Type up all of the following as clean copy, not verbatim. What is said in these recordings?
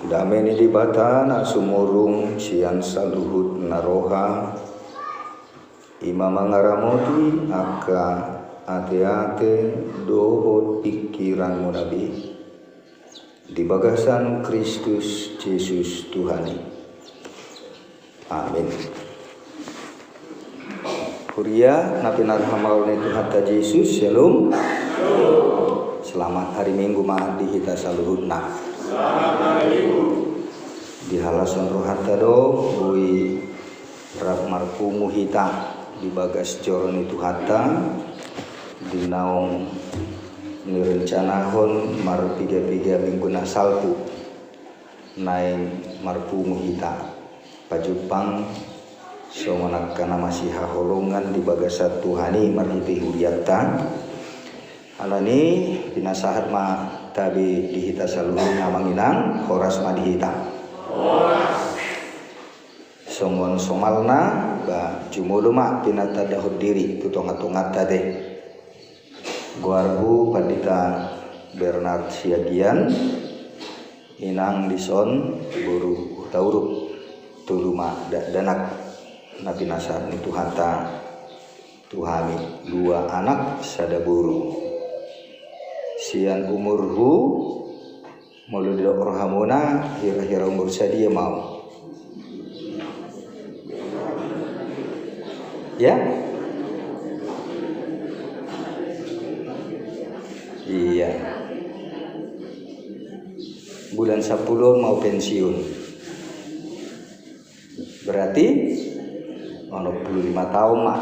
Dameni di batana sumurung sian saluhut naroha imam ngaramoti aka ate-ate dohot pikiran munabi di bagasan Kristus Yesus Tuhani. Amin. Kuria napinar hamalne Tuhan ta Yesus Shalom. Selamat hari Minggu mah di hita saluhutna. Di halasan rohata do bui rap marpumu hita di bagas joron itu hata di naong nirencanahon mar piga-piga minggu na salpu naik marpumu hita pajupang songonak kana masih haholongan di bagasat Tuhani marhiti huriatan alani pinasahat ma tabi dihita saluhun namanginang horas ma dihita songon somalna ba jumulu ma pinata dahud diri tutongat-tungat tade guarbu pandita Bernard Siagian inang dison buru tauruk tuluma danak napinasar itu hata tuhami dua anak sadaburu sian umurhu mulu dok rohamuna hira-hira umur sadia mau ya iya bulan 10 mau pensiun berarti 25 tahun mah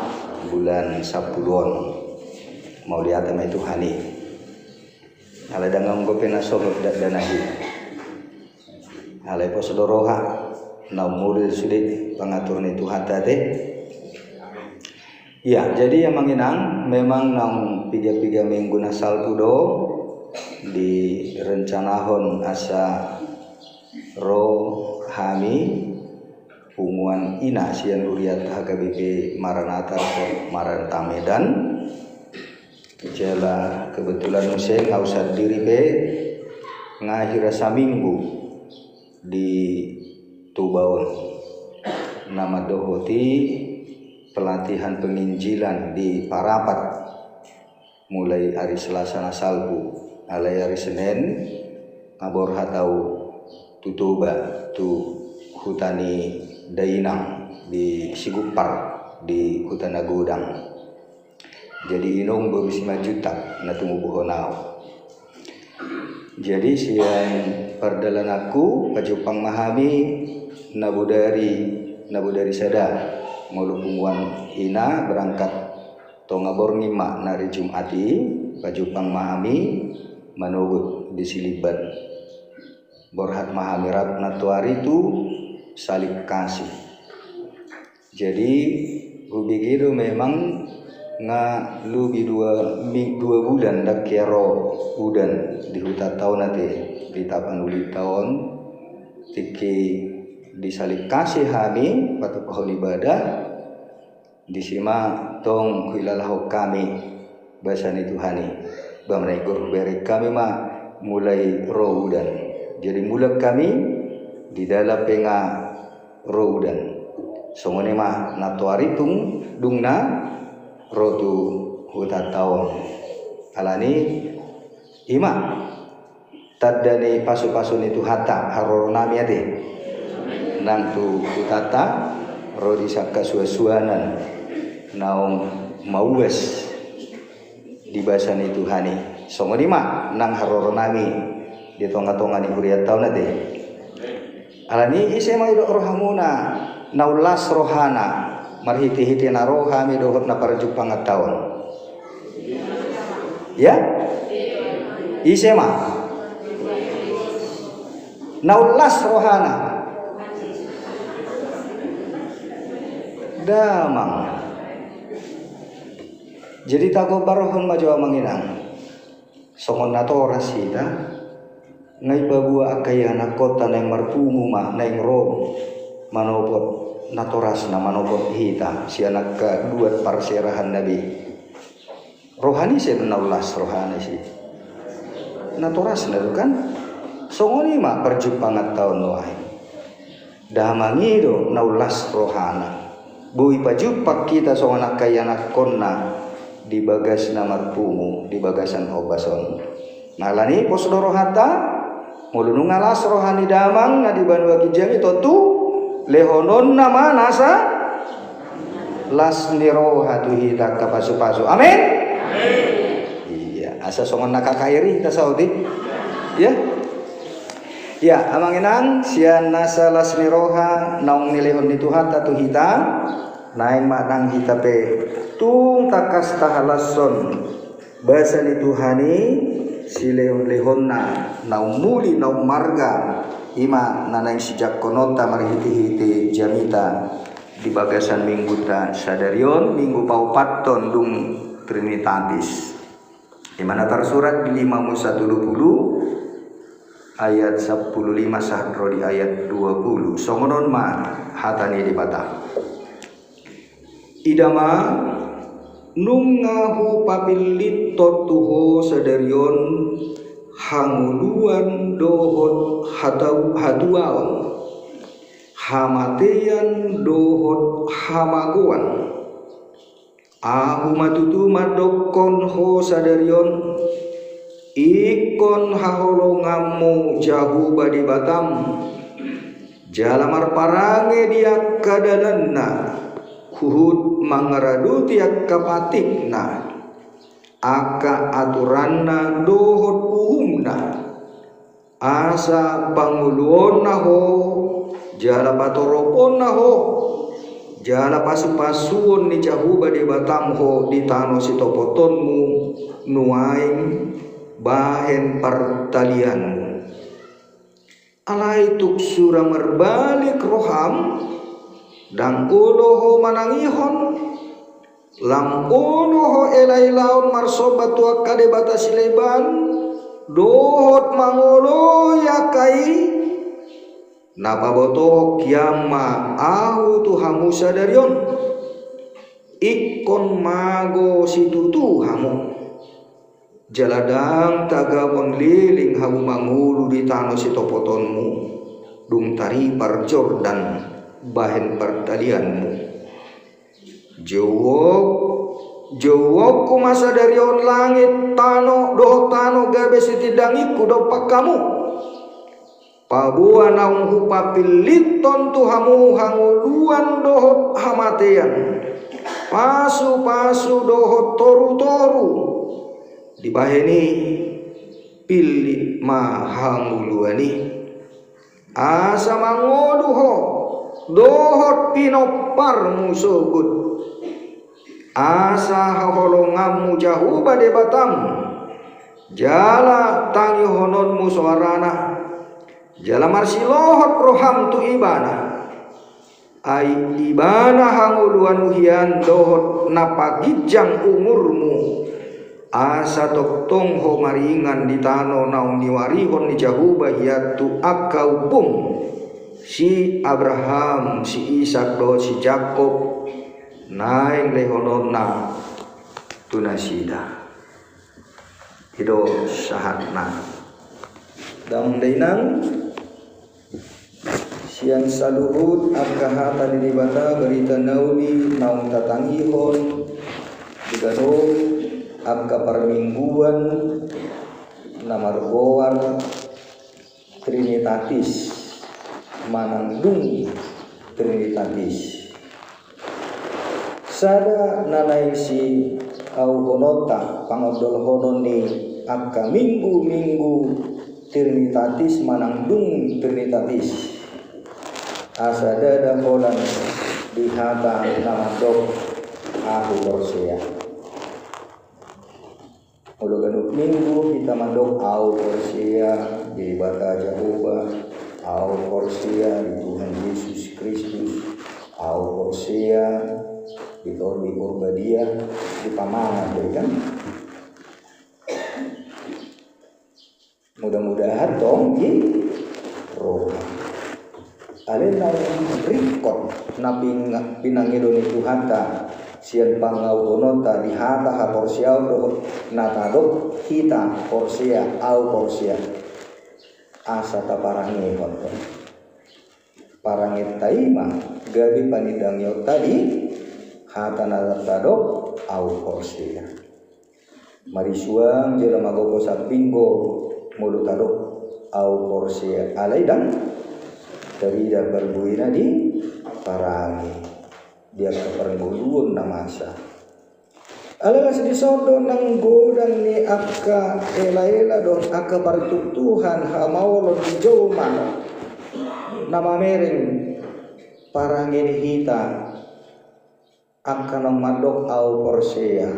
bulan 10-on mau lihat sama itu hani ala dangang gopena sobat danahi ala posodoroha na murid sulit pengaturnya itu hatate ya jadi yang menginang memang nang piga-piga minggu na salpudo di rencanahon asa rohami punguan ina sian uriat HKBP Maranatha Maranta Medan jala kebetulan saya nggak usah diri be ngahira saminggu di Tubaon nama dohoti pelatihan penginjilan di Parapat mulai hari Selasa na salbu alai hari Senin ngabor hatau tutuba tu hutani Dainang di Sigupar di Hutan Agudang jadi inung berusia 5 juta na tumubuhon nao jadi siang perdalan aku pajupang mahami nabudari sada ngulupunguan ina berangkat tongabor ngima nari Jumati pajupang mahami manugut di Siliban borhat mahami ratna tuari itu salik kasih jadi hubigido memang nga lubi dua bulan dak kero udan di hutan tahun nanti di tapan uli tahun tiki disalik kasih hami patu pohon ibadah disima tong hilalah kami bahasan itu hani bamrai guru beri kami mah mulai roh udan jadi mulak kami di dalam penga roh udan songone mah natuaritung dungna rotu hutan tahun alani ima tadani pasu-pasun itu hata haroronami ade nang tu hutata rodi sakka suasuanan naong mauwes di bahasan itu hani songoni mah nang haroronami di tonga-tonga di huriat tahun ade alani ise mah idok rohamuna naulas rohana marhiti-hiti na rohami dohot na parjupang at taon ya isema naulas rohana damang jadi tago barohon majawa manginang songon nato rasida ngai babua akayana kota na marpumu ma na ro manopot natoras na manopot hita si anak kedua parserahan Nabi rohani sih menaulas rohani sih natoras na kan songoni mak perjupangan tahun wahai damangido naulas rohana bui pajupak kita songanak kayanak konna di bagas namar pumu di bagasan obason nalani posdoro hatta mulunu ngalas rohani damang na di banua kijang itu tu lehonon nama nasa las niro hatuhi tak kapasu-pasu amin. Iya asa songon nakakairi kita saudi ya amanginang sian nasa las niroha naung nilehon itu hatta tu hita naing matang hita pe tung takas tahalason bahasa ni Tuhani si lehon-lehonna naung muli naung marga ima nanay sijak konota marihiti-hiti jamita di bagasan minggu ta sadarion minggu paupaton dung Trinitatis dimana tersurat di 5 Musa 20 ayat 15 sahro di ayat 20 songonon ma hatani di batang idama nungahu papilit totuho sadarion hanguluan dohot haduaon hamatean dohot hamaguan ahu matutu madokon ho sadarion ikon haholongamu jahu badi batam jalamar parange dia kadalanna huhud mangaradu tiak kapatikna aka aturanna dohot uhumna asa panguluonna ho jala patoroponna ho jala pasu-pasuon ni jahu bade batam ho di tano sitopotonmu nuaing bahen pertalianmu alai tuk sura merbalik roham dan uloho manangihon lam uloho elai laun marsobat tua kade batas leban dohot mangolo yakai napa boto kiama ahu tuhamu sadarion ikon mago situtu hamu jaladang tagawon liling hamu mangulu di tano sitopotonmu dung tari parjor dan bahen pertalianmu jawok kumasa dari on langit tano doh tano gabe sitidangiku dopak kamu pabua naung hupapiliton tuhamu hanguluan dohot hamatean pasu-pasu dohot toru-toru dibaheni pilih mahanguluani asa mangoduho dohot pinopar musugut asa haholongamu jahu bade batam jala tangi honon musuarana jala marsilohot roham tu ibana ai ibana hanguluan uhian dohot napagijang umurmu asa toktong ho maringan di tano naung niwarihon ni jahu bahiyatu akaupung si Abraham, si Ishak, si Jakob naing lehononna tunasida hido sahatna dam dainang siang saluhut akahata dilibata berita nauni naung tatangihon digadong abka permingguan namargoan Trinitatis manandung Trinitatis sada nanai si au honota pangodol hononi akka minggu Trinitatis manandung Trinitatis asada da holan dihata nama dok ahu Korsea ulo ganuk minggu kita mandok au Korsea jadi bata Jahoba au Korsea di Tuhan Yesus Kristus au Korsea di Torbi Purbadia di Pamangan kan mudah-mudahan dong di roh alena rikot nabi pinangilon Tuhan ta sian pangau gonota di hata ha Korsea do natadok kita Korsea au Korsea asa taparangi honto parangit taima gabi panidangyo tadi hatana tadok au porsia marisuang jela magogo sapinggo mulut tadok au porsia alaidang dari dah berbuina di parangi dia keperguluan namasa alalas disodo nang godang ni akka ela-ela don akka partutuhan hamawolo di jauman nama mereng parangin hita akka nang madok au porsea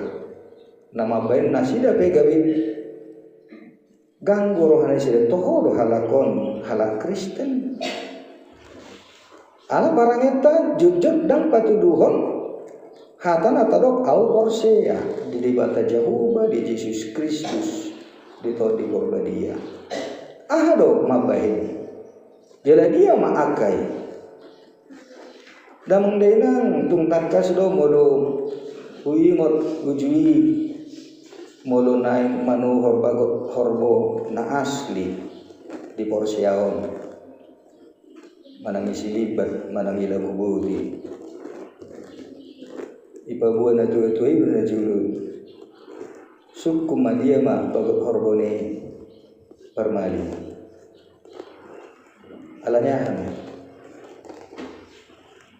nama bain nasida pegabi ganggu rohani sida toho do halakon halak Kristen ala parangeta jujur dan patuduhon hatan atadok au porsea di dibata Jahuba di Yesus Kristus di todi korbadia ahado mabahin jala dia maakai damang denang tungtakas do modo uingot ujui modo naik manu horbagot horbo na asli di porsiaon manang isilibat manang ilabu budi ipabuan na tuwa-tuwa na julu sukum madia ma bagot horbone permali alanyahan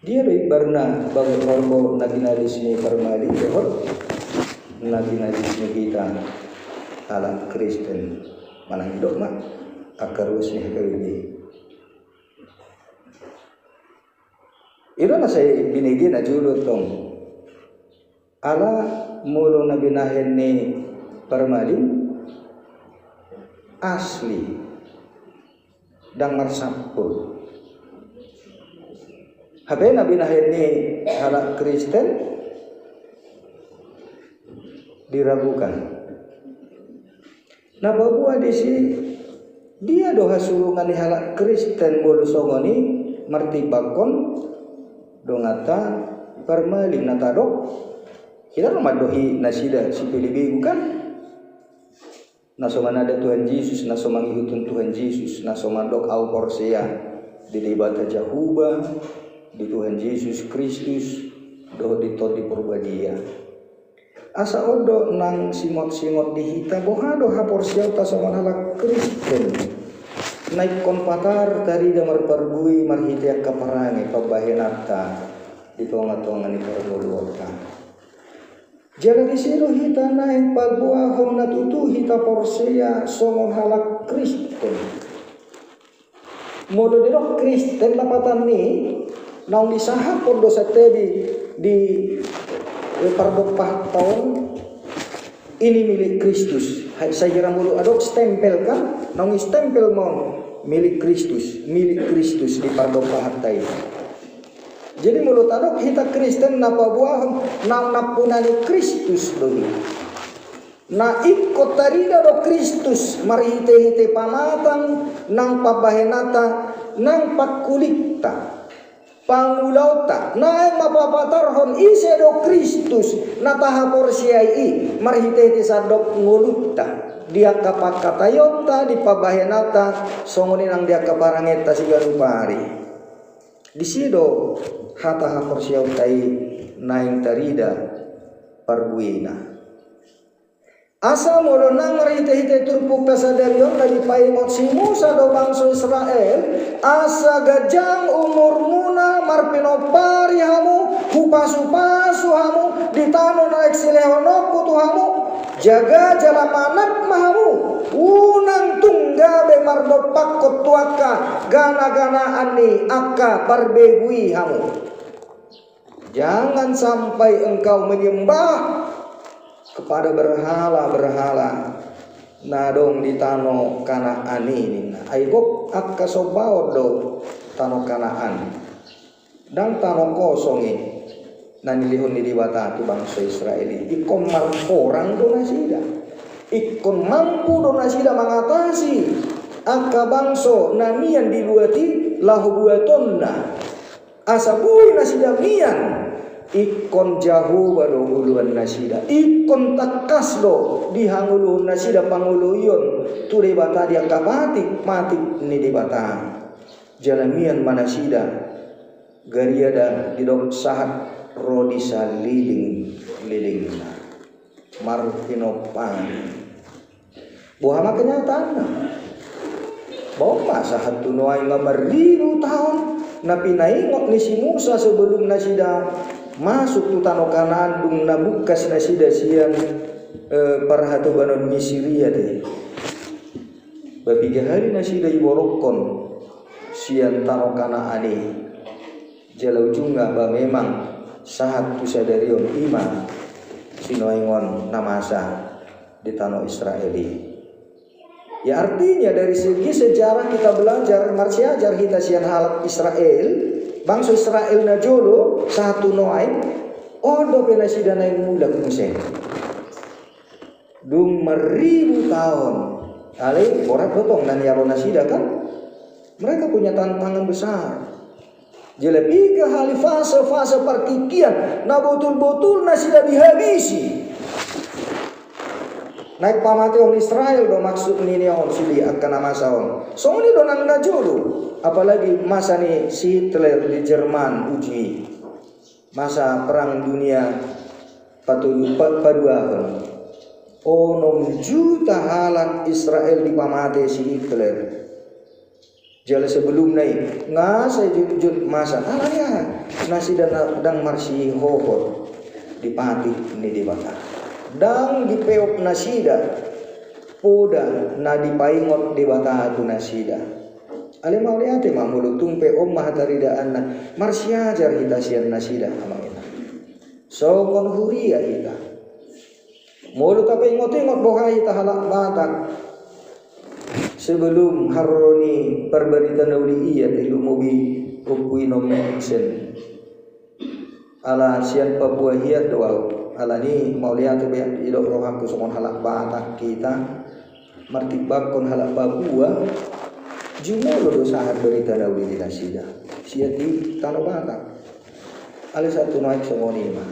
dia barna bagot horbo naginalis ni permali dehor naginalis ni kita ala Kristen manang hidup mak akarus ni kawini iro na saya binigyan na julu tong ala mulo na binahin ni permaling asli dang marsapul habe na binahin ni halak Kristen diragukan nababuah di sini dia doha sulungan ni halak Kristen bolu songoni martibakon dongata permaling natadok kita madohi nasida si Pilipigu kan nasoman ada Tuhan Yesus nasoman ihutun Tuhan Yesus nasoman dok au porsea di dibata Jahuba di Tuhan Yesus Kristus doh di todi porbadia asa odo nang simot-simot di hita boha doha porsea tasoman halak Kristen naik konpatar tadi damar pergui marhitiak kaparangi pabahenata di tonga-tonga ni perguluotan jala di siru hita naik pagbuahong natutu hita porsea somong halak Kristen modo didok Kristen lapatan ni naung disaha pondo setebi di pardopah tahun ini milik Kristus saya kira mulu adok stempel kan naung stempel mon milik Kristus di pardopah tay jadi mulut adok hita Kristen napa buah nang napunani Kristus doi. Na ikut tarida do Kristus mari hite pamatang nang pabahenata nang pakulikta pangulauta nang mapapatarhon ise do Kristus nataha porsiai mari hite sadok ngulukta dia kapakatayota di pabahenata songoni nang dia kaparangeta sigarupari di sido hata porsiau tai naing tarida parbuina asa molo nang marite-hite turpuk tasadarion lagi paimot si Musa do bangsa Israel asa gajang umur muna marpinopari hamu hupasu-pasu hamu ditano naik silehonoku tuhamu jaga jalamanak mahamu unang tunggabe mardopak kotuaka gana-gana ani akka barbegui hamu jangan sampai engkau menyembah kepada berhala-berhala nadong di tano Kanaan ini aibok akka sobao do tano Kanaan dan tano kosong ini nanilihun ni diwata tu bangsa Israel ikon mampu orang do nasida ikon mampu do nasida mengatasi akka bangsa namian diluati lahu buatonna asabui nasida mian ikon jahu bado uluan nasida, ikon takas do dihangulu nasida panguluyon tu de bata dia kapatik mati ni de bata jalamian manasida gariada di dok sahat rodisa liling marpinopan buah kenyataan bahwa sahat tunuai ngamar 1000 tahun napi naingok ni si Musa sebelum nasida masuk tu tanah Kanaan dung nabukas nasida sian parhatu banon Misiria deh babiga hari nasida iborokon sian tanah Kanaan ni jalau junga ba memang sahat tu sadarion iman sinoingon namasa di tanah Israeli. Ya artinya dari segi sejarah kita belajar marsiajar kita sian hal Israel bangsa Israel na jolo satu noai odo penasida na mula kumsen dung 1000 tahun ale borat potong dan yaro nasida kan mereka punya tantangan besar jelebi ke hal fase perkikian na betul-betul nasida dihabisi. Naik pamati orang Israel do maksud ini on suli akan masa on. So ini do nang najulu. Apalagi masa ni si Hitler di Jerman uji masa perang dunia padua kan. 6 juta halan Israel di pamati si Hitler. Jala sebelum naik ngasa jujur masa alanya nasi dan marsi hohor di pati ini di bata. Dang di peok nasida poda na di paingot di batatu nasida ale mau liate mamulu tumpe omah taridaan na marsiajar hita sian nasida amangina so kon huria hita mulu tapi ingot-ingot boha hita halak batak sebelum haroni perberita nauli iya tilu mobi ukui no mensen ala sian Papua hiat doa ala ni mau lihat tu biar idok rohak tu somon halak batak kita martibak kon halak Papua jumolo do sahat berita daudi di nasida sia di tanah batak ala satu naik somon ima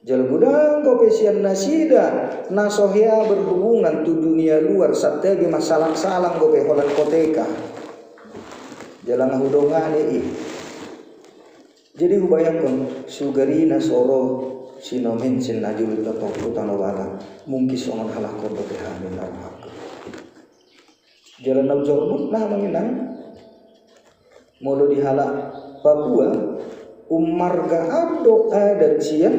jal gudang kopesian nasida nasohya berhubungan tu dunia luar sategi masalang-salang gope holan koteka jalan hudongan ini jadi hubayakon sugarina soro sino mensen najul tatok utano wala mungkin songon halakon do kehamin narhak jalan naujormut nah manginang molo di halak Papua umarga abdo adat sian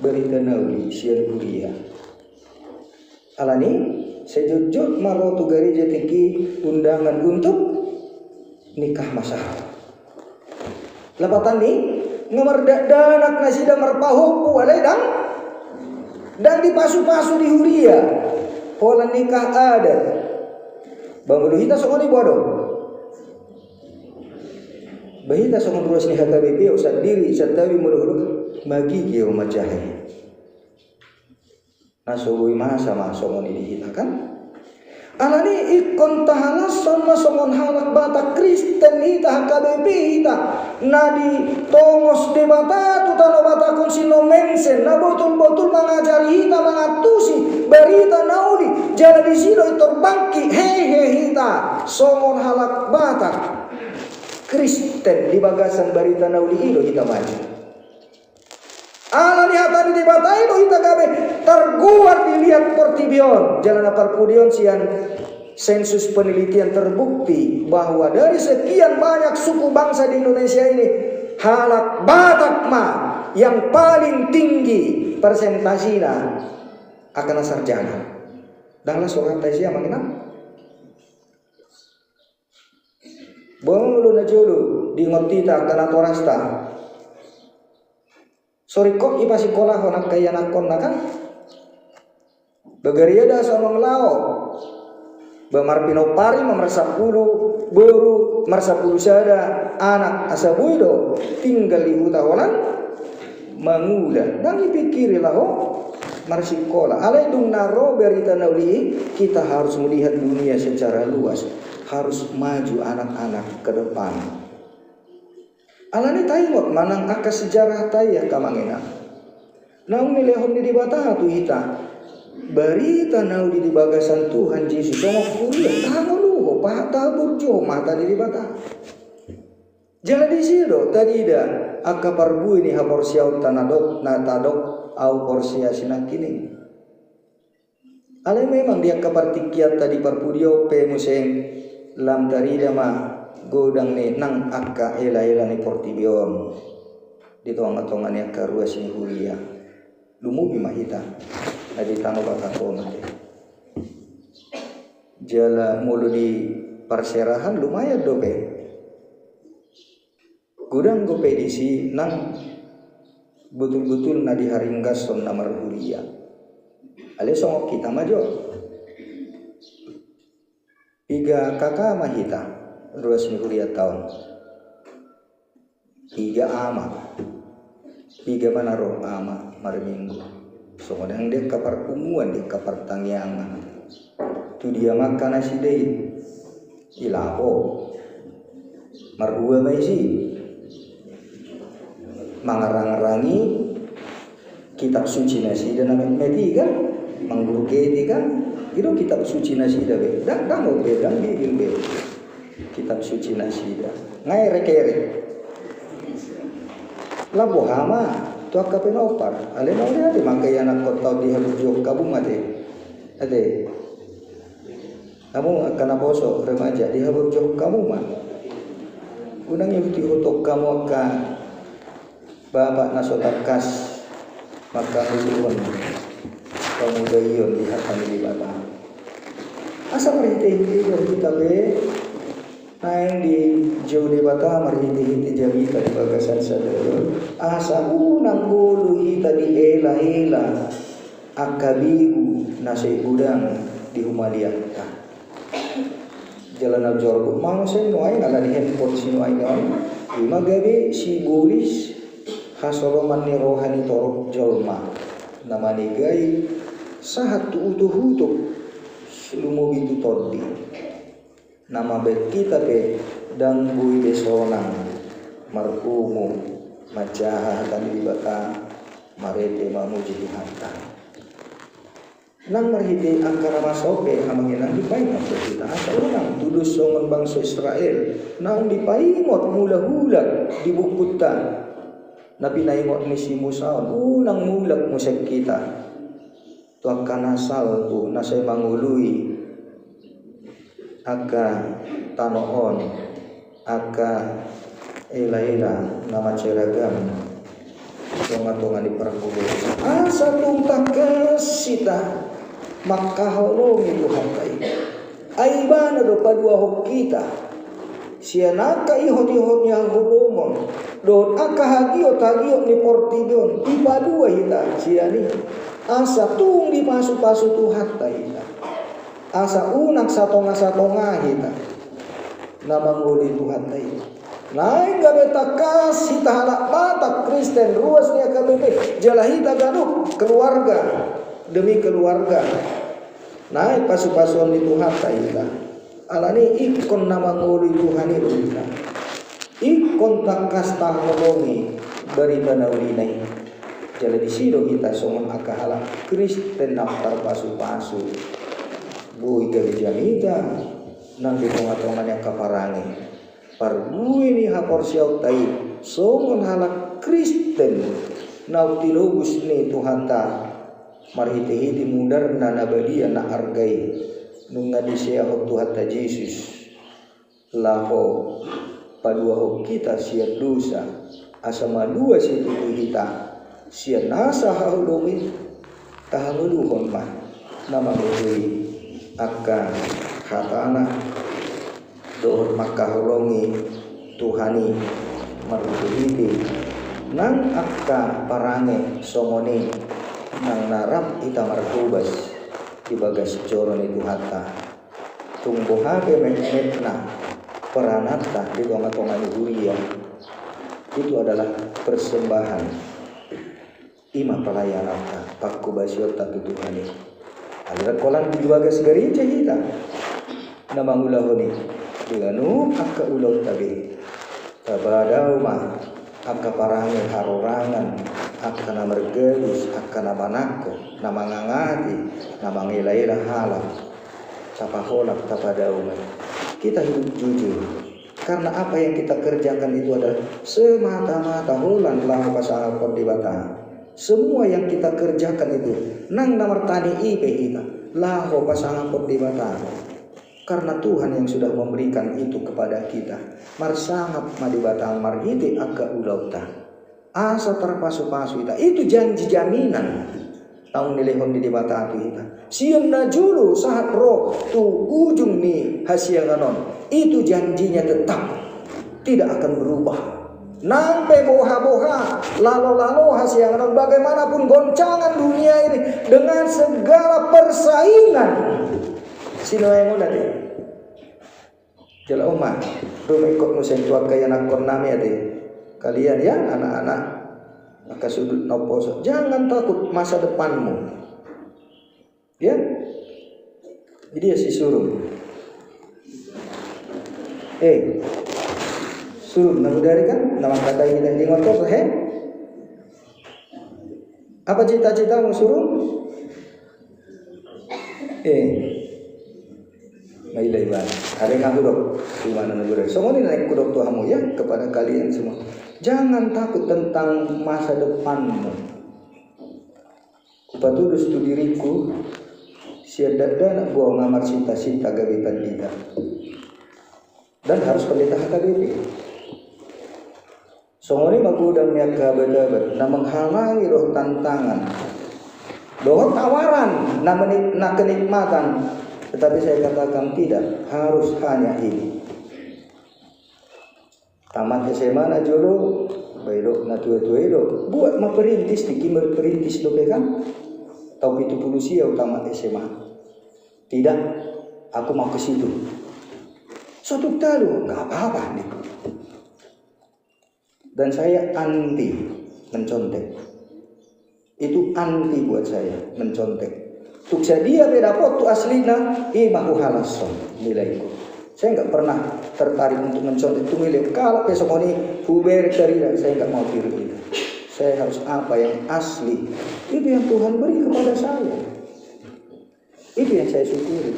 berita nauli sian kuliah alani sejujut marotu gereja tiki undangan untuk nikah masalah lapatan ni ngamardak danak nasida marpahopu alai dan dipasu-pasu di huria pola nikah adat bangulu hita songoni bodoh bahita songon ruas ni HKBP usah diri satawi mudah magi kieu majahe nasobui masa songoni di hita kan alani ikon tahalason masongon halak batak Kristen hita HKBP hita nadi tongos de batatu tano batakon sino mensen na betul-betul mengajari hita mengatusi berita nauli jala di sino terbangki hehe hita songon halak batak Kristen di bagasan berita nauli ilo hita maju alani hatani di batai ilo hita gabe terguat dilihat portibion jalan aparpudion sian sensus penelitian terbukti bahwa dari sekian banyak suku bangsa di Indonesia ini halak Batak yang paling tinggi persentasinya akan sarjana. Dahlah seorang Tasia mengenal. Bonglu na julu di ngotita kana torasta. Sorry kok ipasikolah honak kaya nakon nakan. Bagariada sama melao. Bamarpino pari memersa pulu baru mersa pulu sada anak asabuido tinggal di hutawalan manguda dan dipikirilah marsikola alai dung naro berita nauli kita harus melihat dunia secara luas harus maju anak-anak ke depan Alani taimot manang aka sejarah taya kamangena. Naung nilehon di bata tu hita. Barita nau di bagasan Tuhan Yesus songok kuliah tango luho pahata burjo mata di bata. Jadi siro tadi ida aka parbu ini hapor siau tanadok na tadok au porsia sinakini. Ale memang dia kapartikiat tadi parpudio pe museng lam tarida ma godang ni nang aka ela ni portibion. Di tonga-tonga ni aka ruas ni hulia. Lumubi mahita. Adi tano bakatona. Jala mulu di perserahan lumayan dobe. Gudang kompetisi nang betul-betul na diharinggas son namar hulia. Ale songok kita majo. 3 kakak mahita ruas ni hulia tahun. 3 ama. 3 manaro ama marminggu. So kadang dia kapar umuan dia kapar tangyangan. Tu dia makan nasi deh. Ilapo. Marua maisi. Mangarang-rangi kitab suci nasi dan meti kan mangguruketi kan itu kitab suci nasi dah be dak mau bedang di be kitab suci nasi dah ngai rekere labo hama tu akape nopar ale mau dia makai anak kota di halujo kabung ade kamu akan boso remaja di halujo kamu mah unang yuti hutok kamu akan bapak nasotakas maka huluan pemuda iyon lihat kami di bata asa merhiti-hiti dari kita be naing di jauh di bata merhiti-hiti jamita di bagasan sadayun asa unang bulu hita di ela-ela akabigu nasi gudang di humalianta jalan abjorku mau senuai ala di handphone sinuai nyon lima gabi si bulis hasoloman ni rohani torok jolma namani gai sahat tu utuh sulumo bitu todi nama bet kita pe dang bui besonang marhumu majaha dan libata marete mamuji hanta nang marhite angkara masope hamanginan dipaingot kita asal nang tudus songon bangsa Israel nang dipaingot mula-hula dibukutan Nabi naimot ni si Musa unang mulak musek kita tu akan asal tu nasay mangului aka tanoon aka ela-ela nama ceragam tonga-tonga di perkubu asa tumpak kesita makaholongi Tuhan kai aibana do padua hok kita sianaka ihot-ihot yang hubungon don akahagiot ni portibion ipadua hita siani asa tung di pasu-pasu Tuhan hita asa unak satonga hita nama nguli Tuhan hita naik gabe takas hita halak mata Kristen ruas ni akabebe jala hita ganuk keluarga demi keluarga naik pasu-pasuan di Tuhan hita alani ikon nama nguli Tuhan itu hita ikon takas tahologi dari danaulinai jala di sido kita somon akahala Kristen naftar pasu-pasu bui gereja kita nang di tonga-tongan yang kaparangi parbui ni hapor siau tai somon halak Kristen nautilobus ni Tuhan ta marhiti-hiti mudar na nabadia na argai nunga di siya Tuhan ta Yesus laho padua hok kita siya dosa asama dua si tubuh kita siya nasa haulungi tahanguluhon man nama ngului akan hatana dohor makahulungi Tuhani marutuhiti nang akka parange somoni nang narap ita martubas di bagas joron itu hatta tumbuh habe menetna peranata di tonga-tonga huria itu adalah persembahan ima pelayanan pakku basiot tapi Tuhan alirat kolan di bagas gereja kita nama ulahoni dengan akka ulau tabi tabadau mah akka parangi harorangan akka namergeus akka namanako namangangati namangilailah halam tapaholak tapadau mah. Kita hidup jujur karena apa yang kita kerjakan itu adalah semata-mata hulan lahu pasangapun di batang. Semua yang kita kerjakan itu nang namartani ipe kita lahu pasangapun di batang. Karena Tuhan yang sudah memberikan itu kepada kita. Marsangap madibatang mariti akka ulauta. Asa terpasu-pasu kita. Itu janji jaminan. Taung nilehon di batang kita. Sian na julu saat roh tu ujung ni hasianganon. Itu janjinya tetap. Tidak akan berubah. Nampe boha-boha. Lalo-lalo hasianganon. Bagaimanapun goncangan dunia ini. Dengan segala persaingan. Sino yang udah deh? Jala umat, rumah ikut musim tua kaya nakon nami deh. Kalian ya anak-anak, maka sudut nopo. Jangan takut masa depanmu. Ya, jadi ya si suruh. Suruh namu dari kan, nama kata ini di ngotot he. Apa cita-citamu suruh? Mailai ban. Ada yang kudok di mana negara. Semua ini naik kudok Tuhanmu ya kepada kalian semua. Jangan takut tentang masa depanmu. Kupatudus tu diriku siadada nak gua ngamar cita-cita gabitan kita. Dan harus pendeta HKBP. Semua ini magudang niat kabar-kabar. Na menghalangi roh tantangan. Doa tawaran na kenikmatan. Tetapi saya katakan tidak, harus hanya ini. Tamat SMA na jolo, bairo na tua-tua buat mah perintis, dikimber perintis dope kan? Tau 70 siau tamat SMA. Tidak, aku mau ke situ. Suatu talu, nggak apa-apa nih. Dan saya anti mencontek. Itu anti buat saya mencontek. Tuksa dia beda foto aslina mahu halason nilaiku. Saya nggak pernah tertarik untuk mencontek itu milik. Kalau besok ini huber cerita, saya nggak mau tiru itu. Saya harus apa yang asli. Itu yang Tuhan beri kepada saya. Itu yang saya syukuri.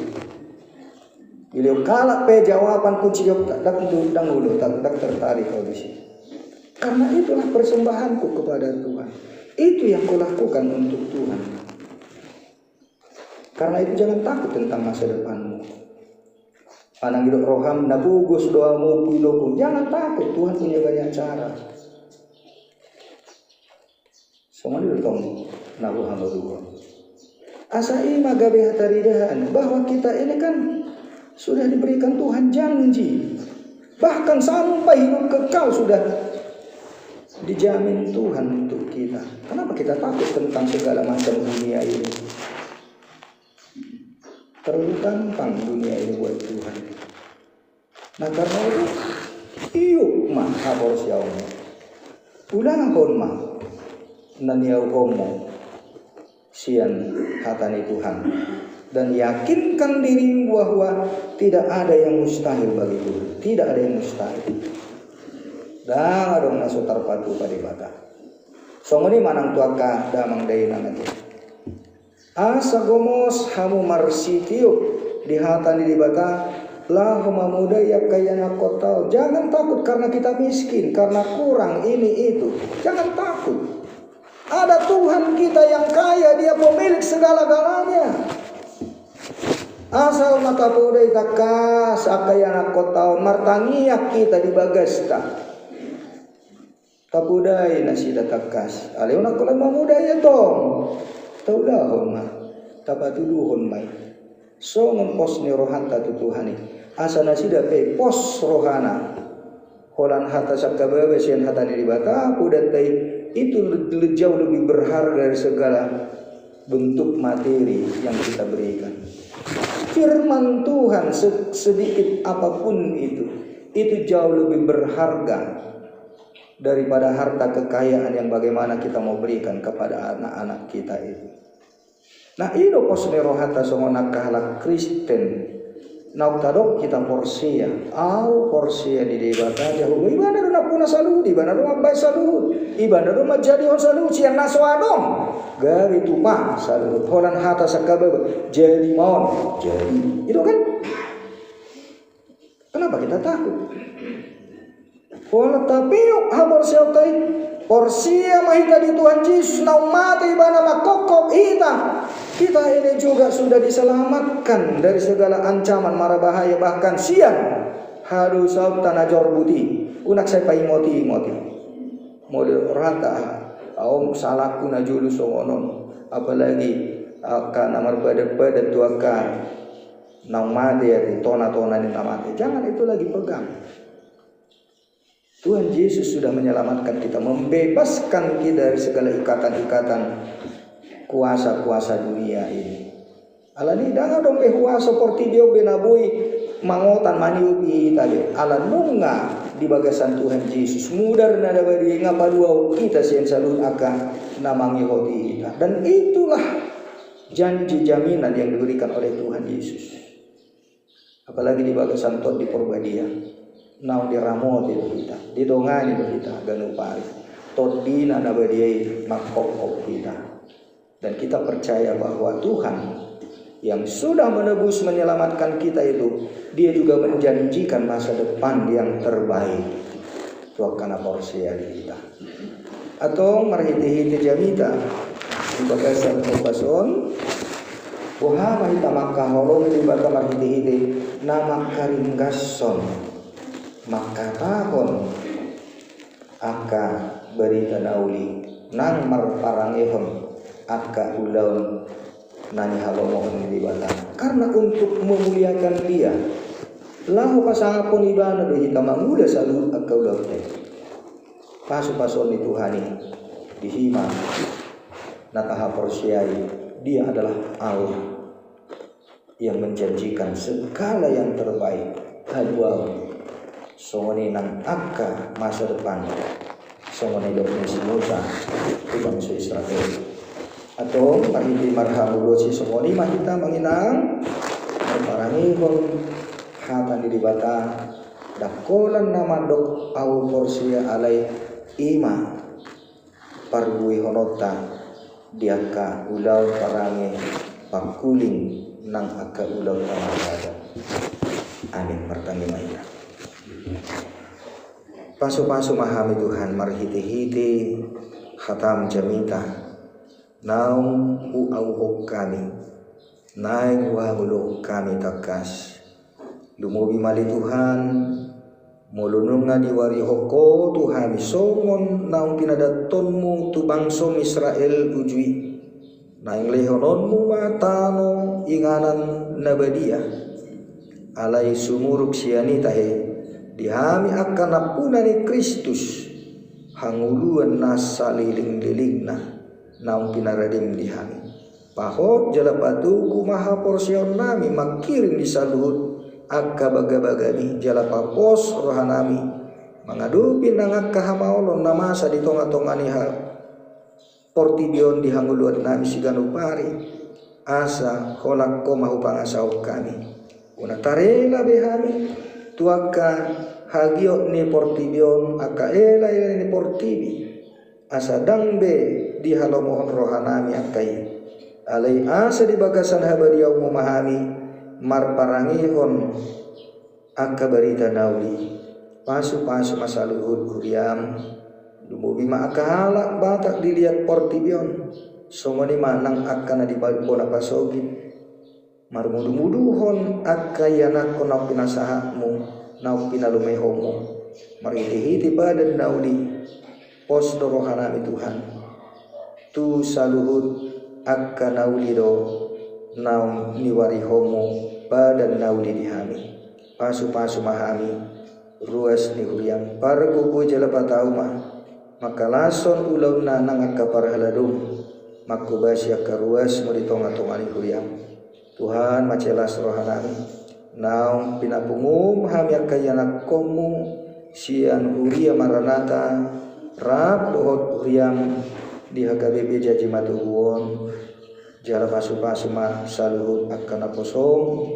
Beliau kalau pe jawaban kunci tak dulu tak tertarik kalau di sini. Karena itulah persembahanku kepada Tuhan. Itu yang kulakukan untuk Tuhan. Karena itu jangan takut tentang masa depanmu. Panang hidup roham nabugus doamu piloku. Jangan takut, Tuhan punya banyak cara. Semua itu tong nabuham berdua. Asa ima gabe hataridahan bahwa kita ini kan sudah diberikan Tuhan janji. Bahkan sampai hidup kekal sudah dijamin Tuhan untuk kita. Kenapa kita takut tentang segala macam dunia ini? Terlalu gampang dunia ini buat Tuhan. Nah karena itu, iyuk mah habor siyaw. Ulang hon mah, naniyaw homo, siyan hatani Tuhan. Dan yakinkan diri bahwa tidak ada yang mustahil bagi Tuhan. Tidak ada yang mustahil. Dah dong nasutar patu pada bata. Songoni manang tuaka damang dayinan aja. Asa gomos hamu marsitio di hatani di bata lah mamuda ya kaya nakotau. Jangan takut karena kita miskin, karena kurang ini itu. Jangan takut. Ada Tuhan kita yang kaya, dia pemilik segala-galanya. Asal mata muda itakas akaya nakotau martangiak kita di bagasta. Tapudai nasi datakas. Aleu nakolan mamuda ya tong. Taudahon mah, tapatuduhon mai. So ngempos ni rohanta tutuhani. Asa nasida pe pos rohana. Holan hata sakkabawe sian hata ni bata kudatai itu jauh lebih berharga dari segala bentuk materi yang kita berikan. Firman Tuhan sedikit apapun itu jauh lebih berharga daripada harta kekayaan yang bagaimana kita mau berikan kepada anak-anak kita itu. Nah, ini posne rohata songonak kahalak Kristen Nauk tadok kita porsia, au porsia di debata jauh ibana do napuna salu di bana do mabai salu, ibana do majadi on salu sian naswadong, gawi tupa salu, holan hata sakababa jadi mon jadi, itu kan? Kenapa kita takut? Hola tapi hamor siautai porsia mahita di Tuhan Yesus nau mati ibana makokok kita ini juga sudah diselamatkan dari segala ancaman mara bahaya, bahkan siang harus tanah jorbuti unak saya pai ngoti model rata om salahku na julu songonon apalagi akan namar pada tuakan nau mati di tona ni namate, jangan itu lagi pegang. Tuhan Yesus sudah menyelamatkan kita, membebaskan kita dari segala ikatan-ikatan kuasa-kuasa dunia ini. Alani dangan dong kuasa seperti dia benabui mangotan maniupi tadi. Alan nunga di bagasan Tuhan Yesus. Mudar nada bari ngapadua kita sian salut akan namangi hoti kita. Dan itulah janji jaminan yang diberikan oleh Tuhan Yesus. Apalagi di bagasan tot di Purbadia. Nau diramoti kita, didongani kita ganupari. Tot dina nada bari makokok kita. Dan kita percaya bahwa Tuhan yang sudah menebus menyelamatkan kita itu, dia juga menjanjikan masa depan yang terbaik. Tuakana porsia kita. Atau marhiti-hiti jamita di bagasan kopason. Wah mahita maka holong di bata marhiti-hiti nama karinggason. Maka tahon aka berita nauli nang marparangehon aka ulaun nani halomohon di batang karena untuk memuliakan dia lahu pasangapun ibana do hita manguda salut aka ulaun pasu-pasun di Tuhani dihima nataha porsiai dia adalah Allah yang menjanjikan segala yang terbaik haduau songoni nang aka masa depan songoni dokter Musa di bangsa Israel atau mahiti marhamu dosi songoni mahita manginang parangihon hatan di bata dakolan nama dok au porsia alai ima pargui honota diaka ulau parange pakuling nang aka ulau tamada. Amin pertanggi maina. Pasu-pasu mahami Tuhan marhiti-hiti khatam jamita naung uauhok kami naik wahuluk kami takas lumubi mali Tuhan mulununga diwari hoko Tuhan songon naung pinadatonmu tu bangsom Israel ujui naing lehononmu matano inganan nabadia alai sumuruk siani tahe dihami akan napunani Kristus hanguluan nasa liling-lilingna naung pinaradim dihami pahot jalapatuku maha porsion nami makirin disaluhut akka baga-bagani jalapapos rohanami mangadupin nang akka hamaolon namasa di tonga-tongani ha portibion dihanguluan nami siganupari asa kolak ko mahu pangasau kami una tarela behami tuaka hagio ni portibion aka ela ni portibi asa dangbe di halomohon rohanami akai alai asa di bagasan habariau memahami marparangihon aka barita nauli pasu-pasu masaluhud huriam lumubi ma aka halak batak dilihat portibion somoni manang aka na di balbona pasogi marmudu-muduhon akka yana ko nau pinasahakmu nau pinalumehomu marhiti-hiti badan nauli posto rohanami Tuhan tu saluhut akka nauli do nau niwarihomu badan nauli dihami pasu-pasu mahami ruas ni huriang pargugu jalapatauma maka lason ulau nanang akka parhaladum makubasi akka ruas mo di tonga-tongani huriang Tuhan macelas rohanami naung pinapungum hamyak kayanak komu sian huria maranata rap dohot huriam dihagabe jaji matuhuon jala pasu-pasu ma saluhut akana posong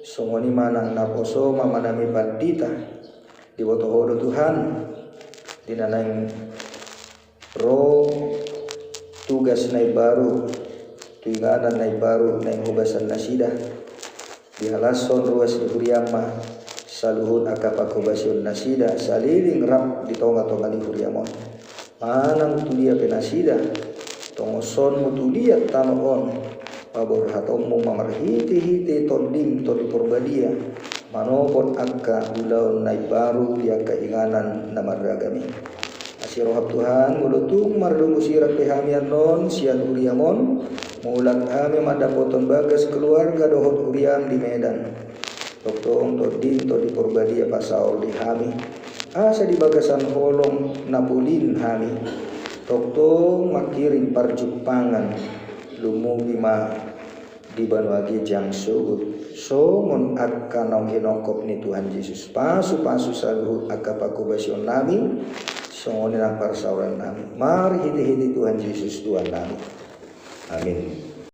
songoni manang naposo mamanami bandita diwotohodo Tuhan dinanaing ro tugas nai baru tuinganan nai baru nai hugasan nasida dihalason ruas di huriama saluhun akapakobasion nasida saliling rap di tonga-tonga di huriamon manang tulia penasida tongoson mutulia tanoon pabor hatomu mamarhiti-hiti tonding todi porbadia manopon angka ulaun nai baru dia keinganan namaragami asirohab Tuhan mulutung mardungu sirat pehamian non sian huriamon mulang ame madapoton bagas keluarga dohot huriam di Medan Toktong todin todi porbadia pasaul di hami asa di bagasan holong napulin hami Toktong makiring parjupangan lumubima di Banuagi jang sugut songon akka nong hinokop ni Tuhan Yesus pasu saluhut akka pakubasion nami songon nang parsauran nami mari hiti-hiti Tuhan Yesus Tuhan nami amin.